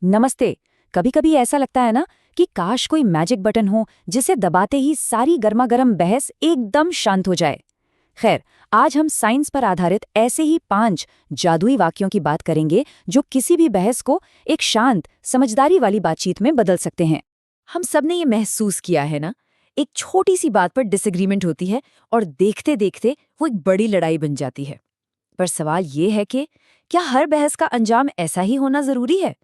नमस्ते। कभी कभी ऐसा लगता है ना कि काश कोई मैजिक बटन हो जिसे दबाते ही सारी गर्मागर्म बहस एकदम शांत हो जाए। खैर, आज हम साइंस पर आधारित ऐसे ही 5 जादुई वाक्यों की बात करेंगे जो किसी भी बहस को एक शांत, समझदारी वाली बातचीत में बदल सकते हैं। हम सबने ये महसूस किया है ना, एक छोटी सी बात पर डिसएग्रीमेंट होती है और देखते देखते वो एक बड़ी लड़ाई बन जाती है। पर सवाल ये है कि क्या हर बहस का अंजाम ऐसा ही होना जरूरी है?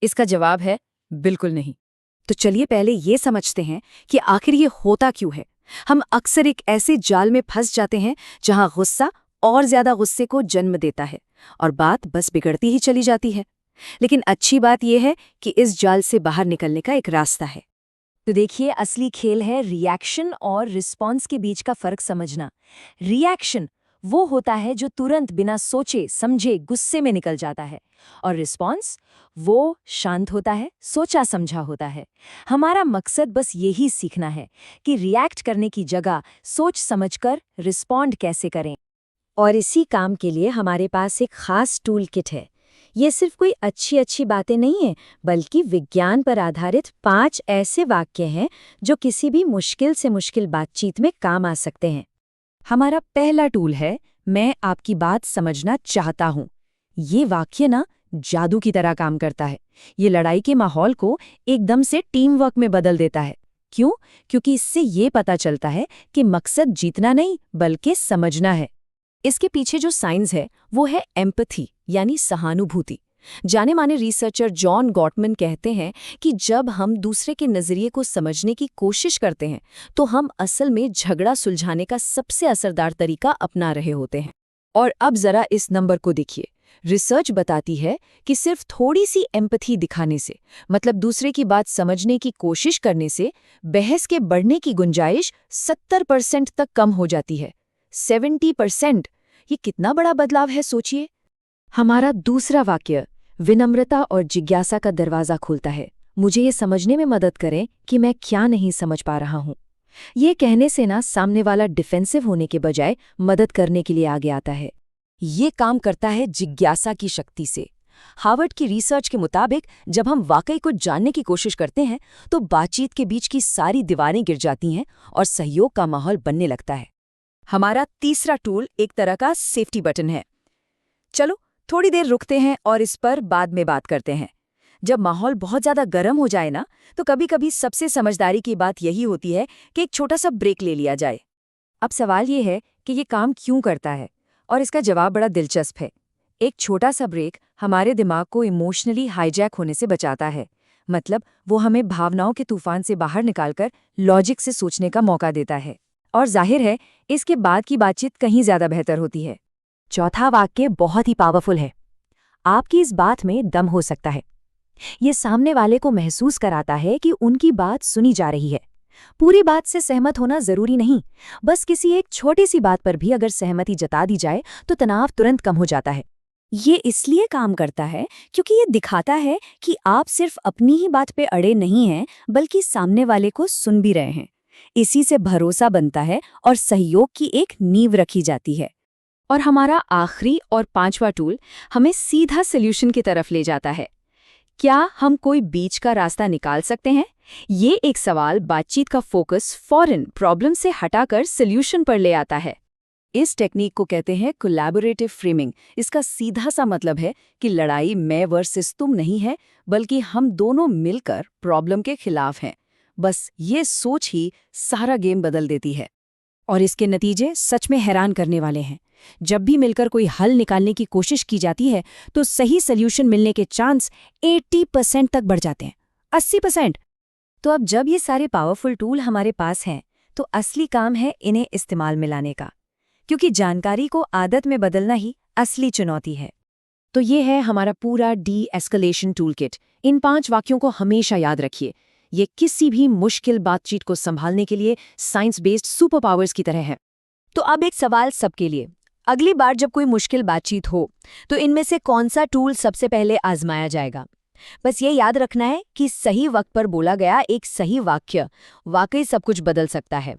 इसका जवाब है बिल्कुल नहीं। तो चलिए पहले ये समझते हैं कि आखिर ये होता क्यों है। हम अक्सर एक ऐसे जाल में फंस जाते हैं जहां गुस्सा और ज्यादा गुस्से को जन्म देता है और बात बस बिगड़ती ही चली जाती है। लेकिन अच्छी बात यह है कि इस जाल से बाहर निकलने का एक रास्ता है। तो देखिए, असली खेल है रिएक्शन और रिस्पॉन्स के बीच का फर्क समझना। रिएक्शन वो होता है जो तुरंत बिना सोचे समझे गुस्से में निकल जाता है, और रिस्पॉन्स वो शांत होता है, सोचा समझा होता है। हमारा मकसद बस यही सीखना है कि रिएक्ट करने की जगह सोच समझकर रिस्पॉन्ड कैसे करें। और इसी काम के लिए हमारे पास एक खास टूल किट है। ये सिर्फ कोई अच्छी अच्छी बातें नहीं है, बल्कि विज्ञान पर आधारित 5 ऐसे वाक्य हैं जो किसी भी मुश्किल से मुश्किल बातचीत में काम आ सकते हैं। हमारा पहला टूल है, मैं आपकी बात समझना चाहता हूँ। ये वाक्य ना जादू की तरह काम करता है। ये लड़ाई के माहौल को एकदम से टीम वर्क में बदल देता है। क्यों? क्योंकि इससे ये पता चलता है कि मकसद जीतना नहीं बल्कि समझना है। इसके पीछे जो साइंस है वो है एम्पैथी, यानी सहानुभूति। जाने माने रिसर्चर जॉन गॉटमन कहते हैं कि जब हम दूसरे के नजरिए को समझने की कोशिश करते हैं तो हम असल में झगड़ा सुलझाने का सबसे असरदार तरीका अपना रहे होते हैं। और अब जरा इस नंबर को देखिए। रिसर्च बताती है कि सिर्फ थोड़ी सी एम्पैथी दिखाने से, मतलब दूसरे की बात समझने की कोशिश करने से, बहस के बढ़ने की गुंजाइश 70% तक कम हो जाती है। 70%! ये कितना बड़ा बदलाव है, सोचिए। हमारा दूसरा वाक्य विनम्रता और जिज्ञासा का दरवाजा खोलता है। मुझे ये समझने में मदद करें कि मैं क्या नहीं समझ पा रहा हूँ। ये कहने से ना सामने वाला डिफेंसिव होने के बजाय मदद करने के लिए आगे आता है। ये काम करता है जिज्ञासा की शक्ति से। हार्वर्ड की रिसर्च के मुताबिक जब हम वाकई कुछ जानने की कोशिश करते हैं तो बातचीत के बीच की सारी दीवारें गिर जाती हैं और सहयोग का माहौल बनने लगता है। हमारा तीसरा टूल एक तरह का सेफ्टी बटन है। चलो थोड़ी देर रुकते हैं और इस पर बाद में बात करते हैं। जब माहौल बहुत ज्यादा गर्म हो जाए ना, तो कभी कभी सबसे समझदारी की बात यही होती है कि एक छोटा सा ब्रेक ले लिया जाए। अब सवाल ये है कि ये काम क्यों करता है, और इसका जवाब बड़ा दिलचस्प है। एक छोटा सा ब्रेक हमारे दिमाग को इमोशनली हाईजैक होने से बचाता है। मतलब वो हमें भावनाओं के तूफान से बाहर निकालकर लॉजिक से सोचने का मौका देता है। और जाहिर है, इसके बाद की बातचीत कहीं ज्यादा बेहतर होती है। चौथा वाक्य बहुत ही पावरफुल है। आपकी इस बात में दम हो सकता है। ये सामने वाले को महसूस कराता है कि उनकी बात सुनी जा रही है। पूरी बात से सहमत होना जरूरी नहीं, बस किसी एक छोटी सी बात पर भी अगर सहमति जता दी जाए तो तनाव तुरंत कम हो जाता है। ये इसलिए काम करता है क्योंकि ये दिखाता है कि आप सिर्फ अपनी ही बात पे अड़े नहीं हैं, बल्कि सामने वाले को सुन भी रहे हैं। इसी से भरोसा बनता है और सहयोग की एक नींव रखी जाती है। और हमारा आखिरी और 5वां टूल हमें सीधा सॉल्यूशन की तरफ ले जाता है। क्या हम कोई बीच का रास्ता निकाल सकते हैं? ये एक सवाल बातचीत का फोकस फौरन प्रॉब्लम से हटाकर सॉल्यूशन पर ले आता है। इस टेक्निक को कहते हैं कोलैबोरेटिव फ्रेमिंग। इसका सीधा सा मतलब है कि लड़ाई मैं वर्सेस तुम नहीं है, बल्कि हम दोनों मिलकर प्रॉब्लम के खिलाफ हैं। बस ये सोच ही सारा गेम बदल देती है। और इसके नतीजे सच में हैरान करने वाले हैं। जब भी मिलकर कोई हल निकालने की कोशिश की जाती है तो सही सॉल्यूशन मिलने के चांस 80% तक बढ़ जाते हैं। 80%! तो अब जब ये सारे पावरफुल टूल हमारे पास हैं, तो असली काम है इन्हें इस्तेमाल में लाने का, क्योंकि जानकारी को आदत में बदलना ही असली चुनौती है। तो ये है हमारा पूरा डी-एस्केलेशन टूल किट। इन 5 वाक्यों को हमेशा याद रखिए। ये किसी भी मुश्किल बातचीत को संभालने के लिए साइंस बेस्ड सुपर पावर्स की तरह है। तो अब एक सवाल सबके लिए। अगली बार जब कोई मुश्किल बातचीत हो तो इनमें से कौन सा टूल सबसे पहले आजमाया जाएगा? बस ये याद रखना है कि सही वक्त पर बोला गया एक सही वाक्य वाकई सब कुछ बदल सकता है।